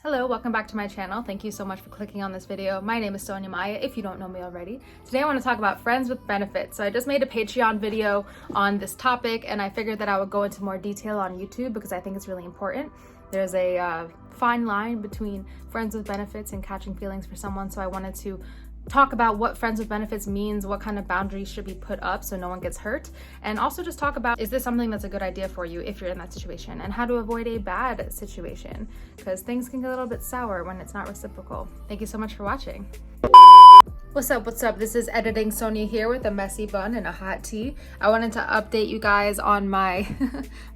Hello, welcome back to my channel. Thank you so much for clicking on this video. My name is Sonia Maya, if you don't know me already. Today I want to talk about friends with benefits. So I just made a Patreon video on this topic and I figured that I would go into more detail on YouTube because I think it's really important. There's a fine line between friends with benefits and catching feelings for someone, so I wanted to talk about what friends with benefits means, what kind of boundaries should be put up so no one gets hurt, and also just talk about, is this something that's a good idea for you if you're in that situation, and how to avoid a bad situation, because things can get a little bit sour when it's not reciprocal. Thank you so much for watching. What's up? This is Editing Sonia here with a messy bun and a hot tea. I wanted to update you guys on my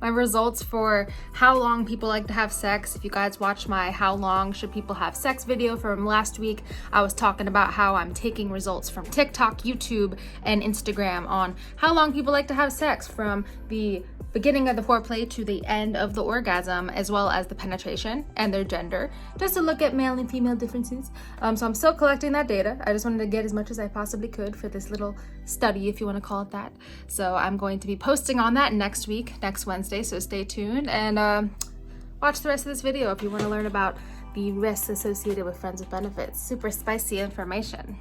my results for how long people like to have sex. If you guys watched my how long should people have sex video from last week, I was talking about how I'm taking results from TikTok, YouTube, and Instagram on how long people like to have sex from the beginning of the foreplay to the end of the orgasm, as well as the penetration and their gender, just to look at male and female differences. So I'm still collecting that data. I just wanted to get as much as I possibly could for this little study, if you want to call it that. So I'm going to be posting on that next week, next Wednesday, so stay tuned and watch the rest of this video if you want to learn about the risks associated with friends with benefits. Super spicy information.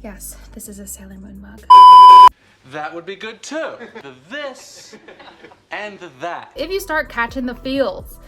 Yes, this is a Sailor Moon mug. That would be good too. The this and the that. If you start catching the feels,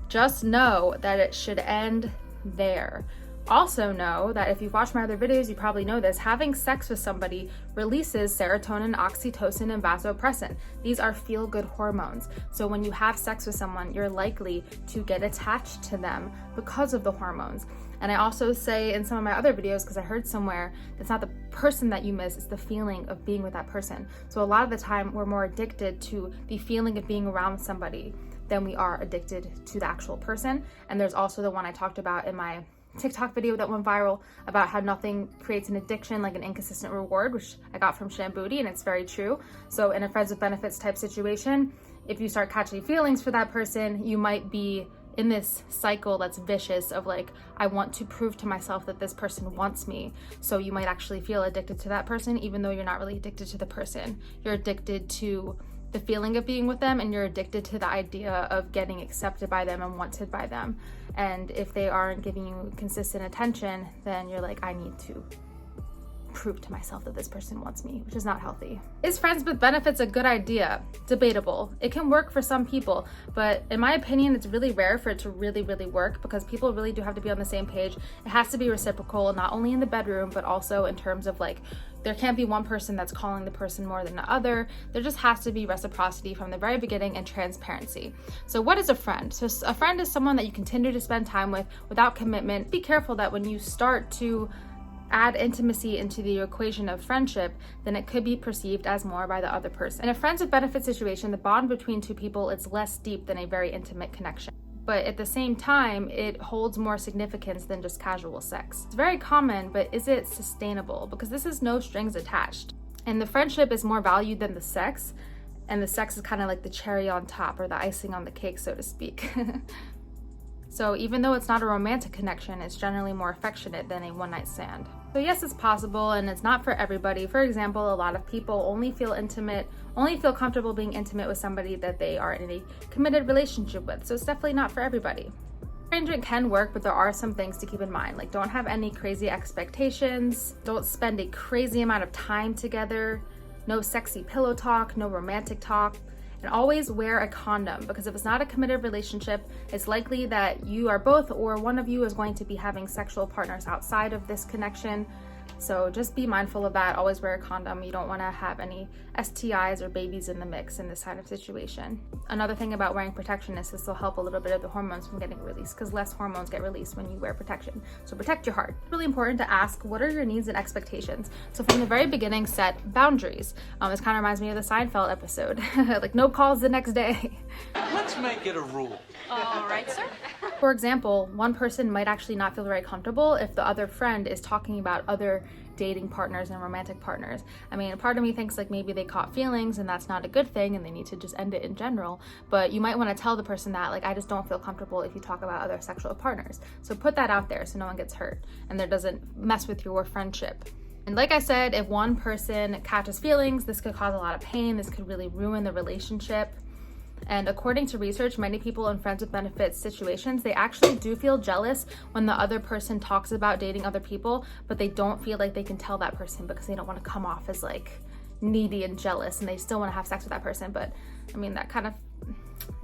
just know that it should end there. Also know that if you've watched my other videos, you probably know this, having sex with somebody releases serotonin, oxytocin, and vasopressin. These are feel-good hormones. So when you have sex with someone, you're likely to get attached to them because of the hormones. And I also say in some of my other videos, because I heard somewhere, it's not the person that you miss, it's the feeling of being with that person. So a lot of the time, we're more addicted to the feeling of being around somebody than we are addicted to the actual person. And there's also the one I talked about in my TikTok video that went viral about how nothing creates an addiction like an inconsistent reward, which I got from Shambooty, and it's very true. So in a friends with benefits type situation, if you start catching feelings for that person, you might be in this cycle that's vicious of like, I want to prove to myself that this person wants me. So you might actually feel addicted to that person, even though you're not really addicted to the person. You're addicted to the feeling of being with them, and you're addicted to the idea of getting accepted by them and wanted by them. And if they aren't giving you consistent attention, then you're like, I need to prove to myself that this person wants me, which is not healthy. Is friends with benefits a good idea? Debatable. It can work for some people, but in my opinion, it's really rare for it to really work, because people really do have to be on the same page. It has to be reciprocal, not only in the bedroom, but also in terms of like, there can't be one person that's calling the person more than the other. There just has to be reciprocity from the very beginning and transparency. So what is a friend? So a friend is someone that you continue to spend time with without commitment. Be careful that when you start to add intimacy into the equation of friendship, then it could be perceived as more by the other person. In a friends with benefit situation, the bond between two people is less deep than a very intimate connection. But at the same time, it holds more significance than just casual sex. It's very common, but is it sustainable? Because this is no strings attached. And the friendship is more valued than the sex, and the sex is kind of like the cherry on top, or the icing on the cake, so to speak. So even though it's not a romantic connection, it's generally more affectionate than a one-night stand. So yes, it's possible, and it's not for everybody. For example, a lot of people only feel comfortable being intimate with somebody that they are in a committed relationship with. So it's definitely not for everybody. Arrangement can work, but there are some things to keep in mind. Like, don't have any crazy expectations. Don't spend a crazy amount of time together. No sexy pillow talk, no romantic talk. And always wear a condom, because if it's not a committed relationship, it's likely that you are both or one of you is going to be having sexual partners outside of this connection. So just be mindful of that. Always wear a condom. You don't want to have any STIs or babies in the mix in this kind of situation. Another thing about wearing protection is this will help a little bit of the hormones from getting released, because less hormones get released when you wear protection. So protect your heart. It's really important to ask, what are your needs and expectations? So from the very beginning, set boundaries. This kind of reminds me of the Seinfeld episode, like no calls the next day. Let's make it a rule. All right, sir. For example, one person might actually not feel very comfortable if the other friend is talking about other dating partners and romantic partners. I mean, a part of me thinks like maybe they caught feelings and that's not a good thing and they need to just end it in general. But you might want to tell the person that, like, I just don't feel comfortable if you talk about other sexual partners. So put that out there so no one gets hurt and there doesn't mess with your friendship. And like I said, if one person catches feelings, this could cause a lot of pain. This could really ruin the relationship. And according to research, many people in friends with benefits situations, they actually do feel jealous when the other person talks about dating other people, but they don't feel like they can tell that person because they don't want to come off as like needy and jealous, and they still want to have sex with that person. But I mean, that kind of,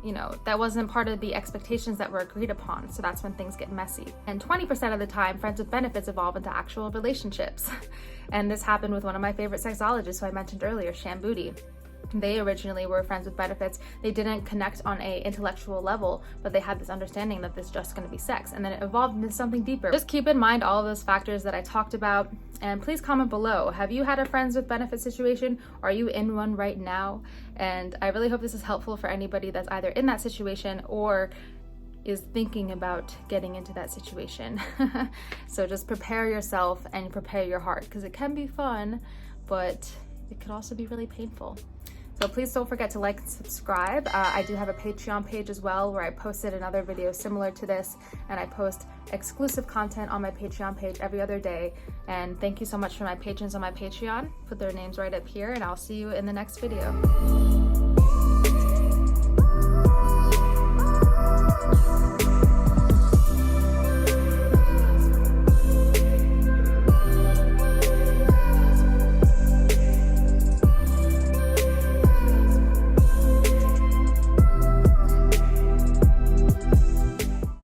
you know, that wasn't part of the expectations that were agreed upon. So that's when things get messy. And 20% of the time, friends with benefits evolve into actual relationships. And this happened with one of my favorite sexologists who I mentioned earlier, Sham Booty. They originally were friends with benefits. They didn't connect on a intellectual level, but they had this understanding that this is just going to be sex, and then it evolved into something deeper. Just keep in mind all of those factors that I talked about, and please comment below. Have you had a friends with benefits situation? Are you in one right now? And I really hope this is helpful for anybody that's either in that situation or is thinking about getting into that situation. So just prepare yourself and prepare your heart, because it can be fun, but it could also be really painful. So please don't forget to like and subscribe. I do have a Patreon page as well where I posted another video similar to this, and I post exclusive content on my Patreon page every other day. And thank you so much for my patrons on my Patreon. Put their names right up here, and I'll see you in the next video.